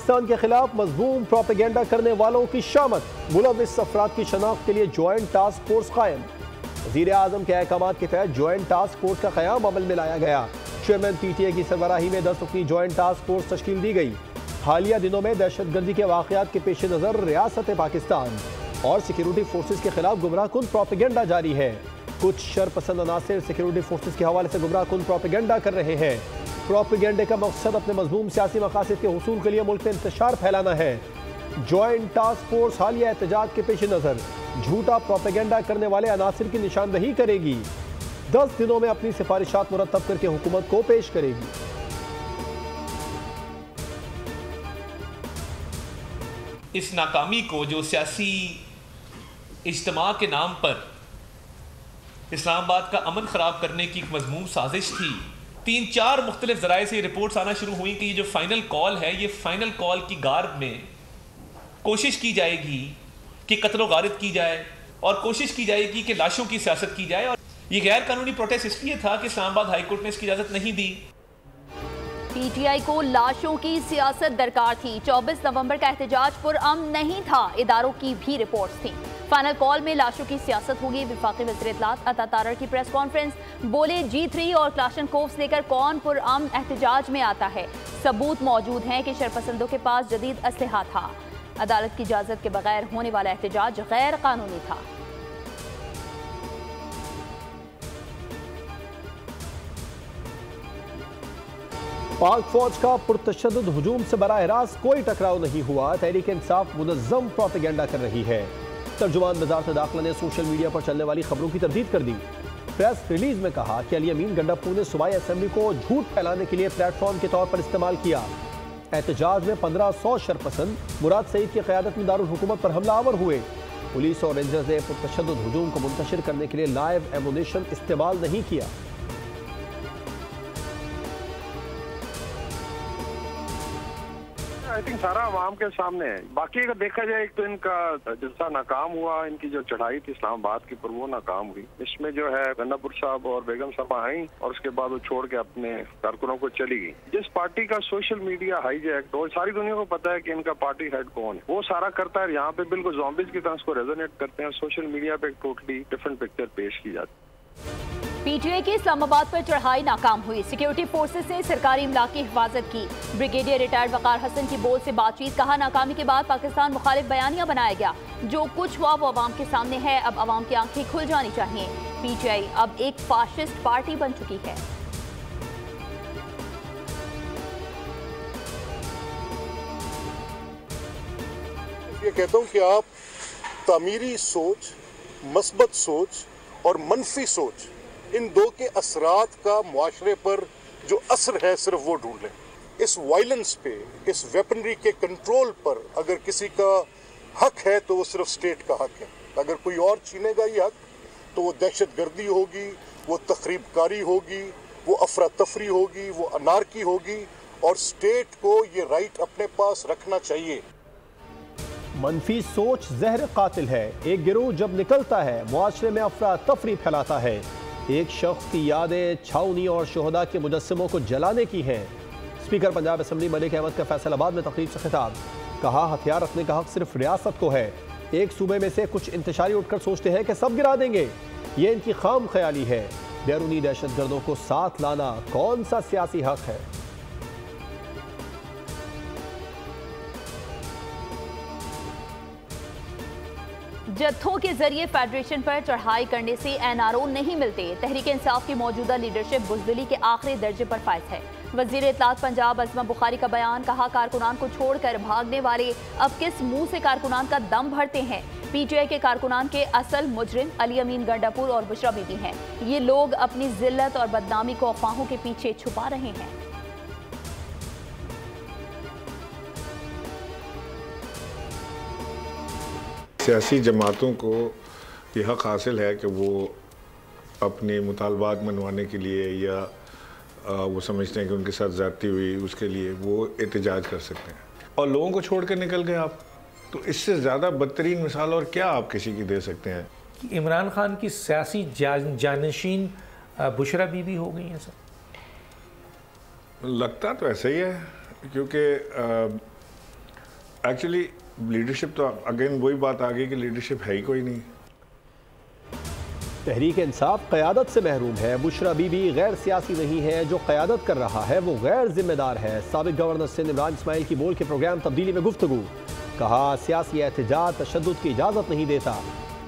पाकिस्तान के खिलाफ मजमूम प्रोपेगेंडा करने वालों की शामत, मुलविस अफराद की शनाख्त के लिए ज्वाइंट टास्क फोर्स कायम। वज़ीर आज़म के अहकाम के तहत ज्वाइंट टास्क फोर्स का क़याम अमल में लाया गया। चेयरमैन PTA की सरबराही में 10 रुकनी ज्वाइंट टास्क फोर्स तश्कील दी गई। हालिया दिनों में दहशतगर्दी के वाक़यात के पेश नज़र रियासत पाकिस्तान और सिक्योरिटी फोर्सेज के खिलाफ गुमराह कुन प्रोपेगेंडा जारी है। कुछ शरपसंद अनासिर सिक्योरिटी फोर्सेज के हवाले से गुमराह कुन प्रोपेगेंडा कर रहे हैं। प्रोपेगेंडे का मकसद अपने मजमूम सियासी मकासद के हुसूल के लिए मुल्क में इंतशार फैलाना है। ज्वाइंट टास्क फोर्स हालिया एहतजाज के पेश नज़र झूठा प्रोपेगेंडा करने वाले अनासिर की निशानदही करेगी। 10 दिनों में अपनी सिफारिशात मुरतब करके हुकूमत को पेश करेगी। इस नाकामी को, जो सियासी इज्तिमा के नाम पर इस्लामाबाद का अमन ख़राब करने की एक मजमूम साजिश थी, 3-4 मुख्तलिफ ज़राए से रिपोर्ट्स आना शुरू हुई कि ये जो फाइनल कॉल है, ये फाइनल कॉल की गार्ब में कोशिश की जाएगी कि कत्ल गारिद की जाए और कोशिश की जाएगी कि लाशों की सियासत की जाए। और ये गैर कानूनी प्रोटेस्ट इसलिए था कि इस्लामाबाद हाई कोर्ट ने इसकी इजाज़त नहीं दी। PTI को लाशों की सियासत दरकार थी। 24 नवंबर का एहतजाज पुरअमन नहीं था, इदारों की भी रिपोर्ट्स थी। फाइनल कॉल में लाशों की सियासत होगी। वफाकी वज़ीर इत्तलात अता तारर की प्रेस कॉन्फ्रेंस, बोले G3 और क्लाशनकोव्स लेकर कौन पुरअमन एहतजाज में आता है। सबूत मौजूद हैं कि शरपसंदों के पास जदीद असलहा था। अदालत की इजाजत के बगैर होने वाला एहतजाज गैर कानूनी था। पाक फौज का पुरतशद्दुद हुजूम से बराह रास्त कोई टकराव नहीं हुआ। तहरीक इंसाफ मुनज़्ज़म प्रोपेगेंडा कर रही है। तर्जुमान वज़ारत दाखिला ने सोशल मीडिया पर चलने वाली खबरों की तरदीद कर दी। प्रेस रिलीज में कहा कि अली अमीन गंडापुर ने सूबाई असेंबली को झूठ फैलाने के लिए प्लेटफॉर्म के तौर पर इस्तेमाल किया। एहतजाज में 1500 शरपसंद मुराद सईद की क़यादत में दारुल हुकूमत पर हमलावर हुए। पुलिस और रेंजर्स ने पुरतशद्दुद हुजूम को मुंतशिर करने के लिए लाइव एमुनेशन इस्तेमाल नहीं किया। आई थिंक सारा आवाम के सामने है। बाकी अगर देखा जाए, एक तो इनका जलसा नाकाम हुआ, इनकी जो चढ़ाई थी इस्लामाबाद की पर वो नाकाम हुई। इसमें जो है गंडापुर साहब और बेगम साहबा आई और उसके बाद वो छोड़ के अपने कारकुनों को चली गई। जिस पार्टी का सोशल मीडिया हाईजैक, और सारी दुनिया को पता है कि इनका पार्टी हेड कौन है, वो सारा करता है। यहाँ पे बिल्कुल ज़ॉम्बीज़ की तरह उसको रेजोनेट करते हैं। सोशल मीडिया पे एक टोटली डिफरेंट पिक्चर पेश की जाती है। PTI की इस्लामाबाद पर चढ़ाई नाकाम हुई। सिक्योरिटी फोर्सेस ने सरकारी इमलाक की हिफाजत की। ब्रिगेडियर रिटायर्ड वकार हसन की बोल से बातचीत, कहा नाकामी के बाद पाकिस्तान मुखालिफ बयानियां बनाया गया। जो कुछ हुआ वो अवाम के सामने है, अब अवाम की आंखें खुल जानी चाहिए। PTI अब एक फाशिस्ट पार्टी बन चुकी है। ये कहता हूँ कि आप तामीरी सोच, मस्बत सोच और मनफी सोच, इन दो के असरात का मुआशरे पर जो असर है सिर्फ वो ढूंढ लें। इस वायलेंस पे, इस वेपनरी के कंट्रोल पर अगर किसी का हक है तो वो सिर्फ स्टेट का हक है। अगर कोई और छीनेगा ये हक तो वो दहशतगर्दी होगी, वो तखरीबकारी होगी, वो अफरा तफरी होगी, वो अनारकी होगी, और स्टेट को ये राइट अपने पास रखना चाहिए। मनफी सोच जहर कातिल है। एक गिरोह जब निकलता है मुआशरे में अफरा तफरी फैलाता है। एक शख्स की यादें छावनी और शोहदा के मुजस्समों को जलाने की हैं। स्पीकर पंजाब असेंबली मलिक अहमद का फैसलाबाद में तकरीब से खिताब, कहा हथियार रखने का हक सिर्फ रियासत को है। एक सूबे में से कुछ इंतशारी उठकर सोचते हैं कि सब गिरा देंगे, ये इनकी खाम ख्याली है। बैरूनी दहशतगर्दों को साथ लाना कौन सा सियासी हक है। जत्थों के जरिए फेडरेशन पर चढ़ाई करने से NRO नहीं मिलते। तहरीक इंसाफ की मौजूदा लीडरशिप बुज़दिली के आखिरी दर्जे पर फाइज है। वज़ीर इत्तलात पंजाब अज़मा बुखारी का बयान, कहा कारकुनान को छोड़कर भागने वाले अब किस मुंह से कारकुनान का दम भरते हैं। PTI के कारकुनान के असल मुजरिम अली अमीन गंडापुर और बुशरा बीबी हैं। ये लोग अपनी जिल्लत और बदनामी को अफवाहों के पीछे छुपा रहे हैं। सियासी जमातों को ये हक हासिल है कि वो अपने मुतालबात मनवाने के लिए या वो समझते हैं कि उनके साथ ज़्यादती हुई, उसके लिए वो एहतजाज कर सकते हैं। और लोगों को छोड़ कर निकल गए आप, तो इससे ज़्यादा बदतरीन मिसाल और क्या आप किसी की दे सकते हैं। इमरान खान की सियासी जानशीन बुशरा बीबी हो गई हैं सर। लगता तो ऐसा ही है, क्योंकि एक्चुअली लीडरशिप तो अगेन वही बात आ गई कि लीडरशिप है ही कोई नहीं। तहरीक इंसाफ क़यादत से महरूम है। बुशरा बीबी गैर सियासी नहीं है, जो क़यादत कर रहा है वो गैर जिम्मेदार है। साबिक गवर्नर सिंध इमरान इस्माइल की बोल के प्रोग्राम तब्दीली में गुफ्तगू। कहा सियासी एहतजाज तशद्दुद की इजाज़त नहीं देता।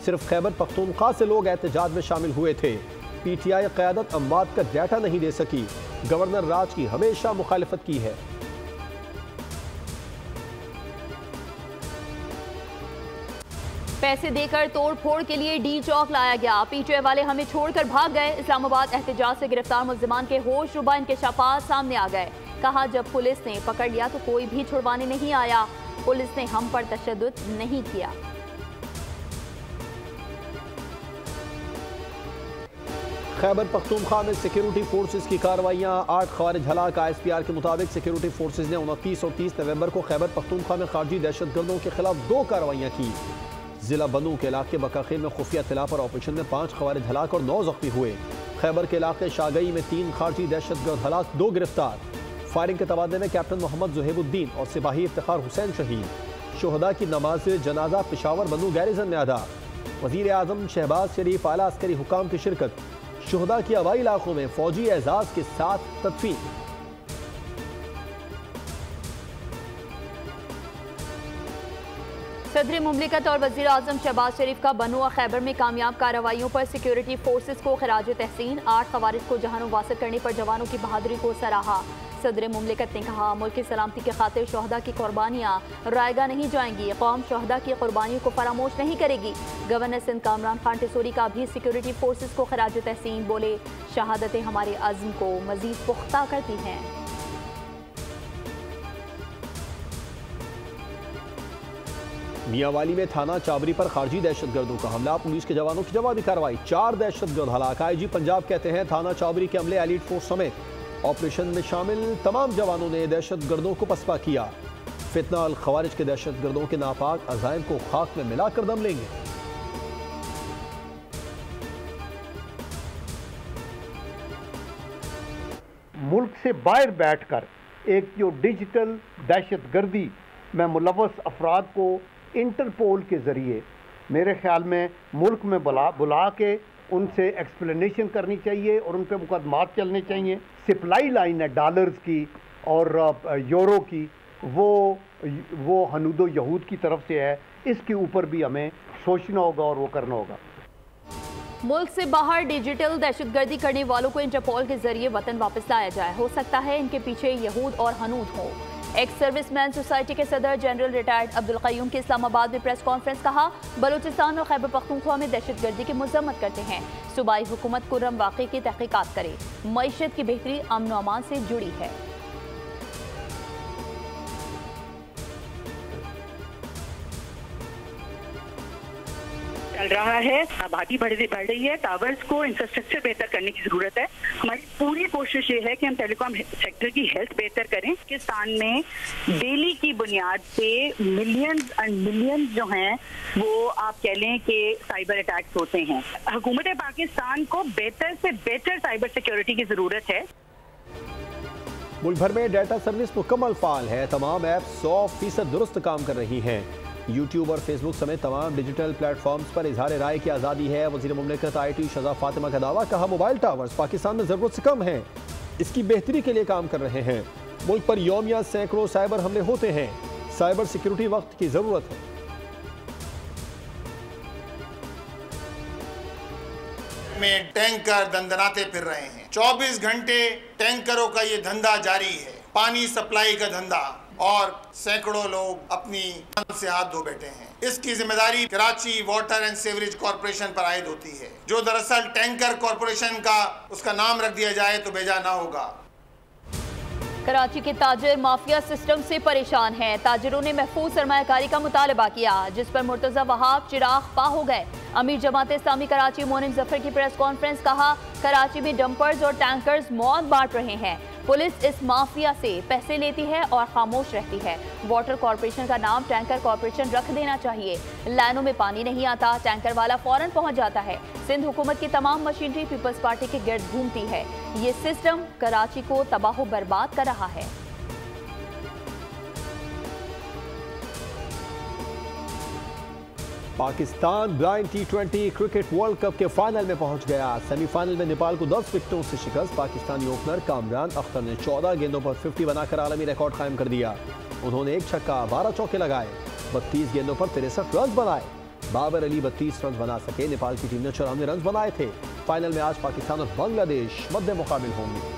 सिर्फ खैबर पख्तूनख्वा से लोग एहतजाज में शामिल हुए थे। PTI क़यादत अमवात का डाटा नहीं दे सकी। गवर्नर राज की हमेशा मुखालिफत की है। पैसे देकर तोड़ फोड़ के लिए डी चौक लाया गया। PTI वाले हमें छोड़कर भाग गए। इस्लामाबाद एहतजाज से गिरफ्तार मुल्जिमान के होश रुबा इंकशाफात सामने आ गए। कहा जब पुलिस ने पकड़ लिया तो कोई भी छुड़वाने नहीं आया। पुलिस ने हम पर तशद्दुद नहीं किया। खैबर पख्तूनख्वा में सिक्योरिटी फोर्सेज की कार्रवाइयाँ। 8 ख़वारिज हलाक। ISPR के मुताबिक सिक्योरिटी फोर्सेज ने 29 और 30 नवंबर को खैबर पख्तूनख्वा में खारजी दहशतगर्दों के खिलाफ 2 कार्रवाइयाँ की। जिला बंदू के इलाके बकाखिर में खुफिया इत्तला पर ऑपरेशन में 5 ख़वारिज हलाक और 9 जख्मी हुए। खैबर के इलाके शागई में 3 खारजी दहशतगर्द हलाक, 2 गिरफ्तार। फायरिंग के तबादले में कैप्टन मोहम्मद ज़ुहैबुद्दीन और सिपाही इफ्तिखार हुसैन शहीद। शुहदा की नमाज जनाजा पेशावर बंदू गैरिजन में अदा। वज़ीर आज़म शहबाज शरीफ आला अस्करी हुकाम की शिरकत। शुहदा की हवाई इलाकों में फौजी एजाज के साथ तदफीन। सदर मुमलिकत और वज़ीर आज़म शहबाज शरीफ का बनु और खैबर में कामयाब कार्रवाइयों पर सिक्योरिटी फोर्सेस को खराज तहसीन। 8 ख़वारिज को जहानों वासिल करने पर जवानों की बहादुरी को सराहा। सदर मुमलिकत ने कहा मुल्क की सलामती की खातिर शोहदा की कुर्बानियाँ रायगा नहीं जाएंगी। कौम शोहदा की कुर्बानियों को फरामोश नहीं करेगी। गवर्नर सिंध कामरान खान टिसोरी का भी सिक्योरिटी फोर्सेस को खराज तहसीन। बोले शहादतें हमारे अज़्म को मज़ीद पुख्ता करती हैं। मियांवाली में थाना चाबरी पर खारजी दहशतगर्दों का हमला। पुलिस के जवानों की जवाबी कार्रवाई। 4 दहशतगर्द हलाक। IG पंजाब कहते हैं थाना चाबरी के अमले एलीट फोर्स समेत ऑपरेशन में शामिल तमाम जवानों ने दहशतगर्दों को पसपा किया। फितना अल खवारिज के दहशतगर्दों के नापाक अज़ाइम को खाक में मिलाकर दम लेंगे। मुल्क से बाहर बैठकर एक जो डिजिटल दहशतगर्दी में मुलव्वस अफराद को इंटरपोल के ज़रिए मेरे ख्याल में मुल्क में बुला के उनसे एक्सप्लेनेशन करनी चाहिए और उन पर मुकदमात चलने चाहिए। सप्लाई लाइन है डॉलर्स की और यूरो की, वो हनूदो यहूद की तरफ से है। इसके ऊपर भी हमें सोचना होगा और वो करना होगा। मुल्क से बाहर डिजिटल दहशतगर्दी करने वालों को इंटरपोल के जरिए वतन वापस लाया जाए। हो सकता है इनके पीछे यहूद और हनूद हो। एक्स सर्विसमैन सोसाइटी के सदर जनरल रिटायर्ड अब्दुल क़य्यूम की इस्लामाबाद में प्रेस कॉन्फ्रेंस। कहा बलूचिस्तान और खैबर पख्तूनख्वा में दहशतगर्दी की मजम्मत करते हैं। सूबाई हुकूमत कुर्रम वाक़े की तहक़ीक़ात करे। मईशत की बेहतरी अमन व अमान से जुड़ी है। चल रहा है, आबादी बढ़ रही है, टावर्स को इंफ्रास्ट्रक्चर बेहतर करने की जरूरत है। हमारी पूरी कोशिश ये है कि हम टेलीकॉम सेक्टर की हेल्थ बेहतर करें। पाकिस्तान में डेली की बुनियाद पे मिलियंस एंड मिलियंस जो हैं वो आप कह लें कि साइबर अटैक्स होते हैं। हुकूमत पाकिस्तान को बेहतर से बेहतर साइबर सिक्योरिटी की जरूरत है। मुल्क भर में डाटा सर्विस मुकम्मल फाल है। तमाम ऐप 100% दुरुस्त काम कर रही हैं। यूट्यूब और फेसबुक समेत तमाम डिजिटल प्लेटफॉर्म्स पर इजहार राय की आज़ादी है। वज़ीर मुमलिकत IT शहज़ाद फातिमा का दावा। कहा मोबाइल टावर्स पाकिस्तान में ज़रूरत से कम हैं, इसकी बेहतरी के लिए काम कर रहे हैं। मुल्क पर यौमिया सैकड़ों साइबर हमले होते हैं। साइबर सिक्योरिटी वक्त की ज़रूरत है। में टैंकर दंदनाते फिर रहे हैं। 24 घंटे टैंकरों का ये धंधा जारी है, पानी सप्लाई का धंधा, और सैकड़ों लोग अपनी से हाथ धो बैठे हैं। इसकी जिम्मेदारी Karachi water and sewerage corporation पर आयद होती है, जो दरअसल टैंकर कॉरपोरेशन का उसका नाम रख दिया जाए तो बेजा ना होगा। कराची के ताजिर माफिया सिस्टम से परेशान हैं। ताजिरों ने महफूज सरमायाकारी का मुतालबा किया, जिस पर मुर्तजा वहाब चिराग पा हो गए। अमीर जमात इस्लामी कराची मोनिम जफर की प्रेस कॉन्फ्रेंस। कहा कराची में डंपर्स और टैंकर्स मौत बांट रहे हैं। पुलिस इस माफिया से पैसे लेती है और खामोश रहती है। वाटर कॉरपोरेशन का नाम टैंकर कॉरपोरेशन रख देना चाहिए। लाइनों में पानी नहीं आता, टैंकर वाला फौरन पहुंच जाता है। सिंध हुकूमत की तमाम मशीनरी पीपल्स पार्टी के गिर्द घूमती है। ये सिस्टम कराची को तबाह बर्बाद कर रहा है। Pakistan blind T20 cricket world cup के फाइनल में पहुंच गया। सेमीफाइनल में नेपाल को 10 विकेटों से शिकस्त। पाकिस्तानी ओपनर कामरान अख्तर ने 14 गेंदों पर 50 बनाकर आलमी रिकॉर्ड कायम कर दिया। उन्होंने एक छक्का, 12 चौके लगाए, 32 गेंदों पर 63 रन बनाए। बाबर अली 32 रन बना सके। नेपाल की टीम ने 94 रन बनाए थे। फाइनल में आज पाकिस्तान और बांग्लादेश मद्दे मुकाबिल होंगे।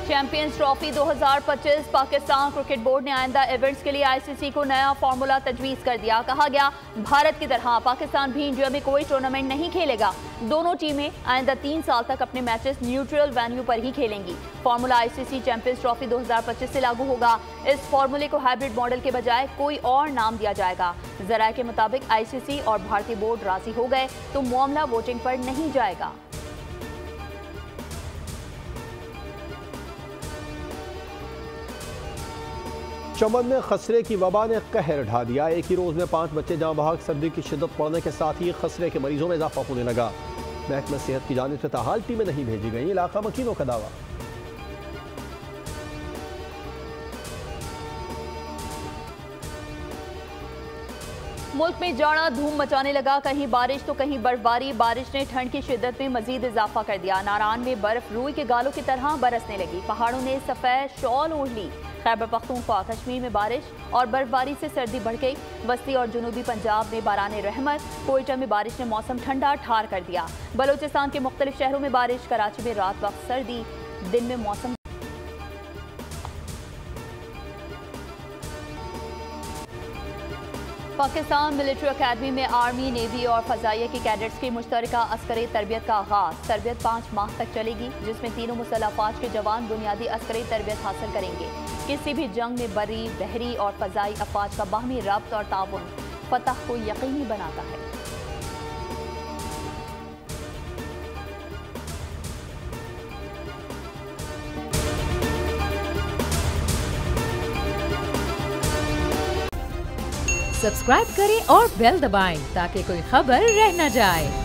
Champions trophy 2025 Pakistan cricket board ने आइंदा इवेंट्स के लिए आईसीसी को नया फार्मूला तजवीज़ कर दिया। कहा गया, भारत की तरह पाकिस्तान भी इंडिया में कोई टूर्नामेंट नहीं खेलेगा। दोनों टीमें आइंदा 3 साल तक अपने मैचेस न्यूट्रल वेन्यू पर ही खेलेंगी। फार्मूला आईसीसी चैंपियंस ट्रॉफी 2025 से लागू होगा। इस फार्मूले को हाइब्रिड मॉडल के बजाय कोई और नाम दिया जाएगा। जराये के मुताबिक आईसीसी और भारतीय बोर्ड राजी हो गए तो मामला वोटिंग पर नहीं जाएगा। चमन में खसरे की वबा ने कहर ढा दिया। एक ही रोज में 5 बच्चे जहां बहाक। सर्दी की शिद्दत पड़ने के साथ ही खसरे के मरीजों में इजाफा होने लगा। महकमा सेहत की जानिब से ताहाल टीमें नहीं भेजी गई। इलाका मकीनों का दावा। मुल्क में जाड़ा धूम मचाने लगा। कहीं बारिश तो कहीं बर्फबारी। बारिश ने ठंड की शिद्दत में मजीद इजाफा कर दिया। नारान में बर्फ रूई के गालों की तरह बरसने लगी। पहाड़ों ने सफ़ेद शॉल ओढ़ ली। खैबर पख्तूनख्वा, कश्मीर में बारिश और बर्फबारी से सर्दी बढ़ गई। बस्ती और जनूबी पंजाब में बाराने रहमत। कोयटा में बारिश ने मौसम ठंडा ठार कर दिया। बलूचिस्तान के मुख्तलिफ शहरों में बारिश। कराची में रात वक्त सर्दी, दिन में मौसम। पाकिस्तान मिलिट्री अकेडमी में आर्मी, नेवी और फजाइया की कैडेट्स की मुश्तरका अस्करी तरबियत का आगाज। तरबियत 5 माह तक चलेगी, जिसमें तीनों मुसल्लह अफवाज के जवान बुनियादी अस्करी तरबियत हासिल करेंगे। किसी भी जंग में बरी, बहरी और फजाई अफवाज का बाहमी रब्त और ताउन फतह को यकीनी बनाता है। सब्सक्राइब करें और बेल दबाएं ताकि कोई खबर रह न जाए।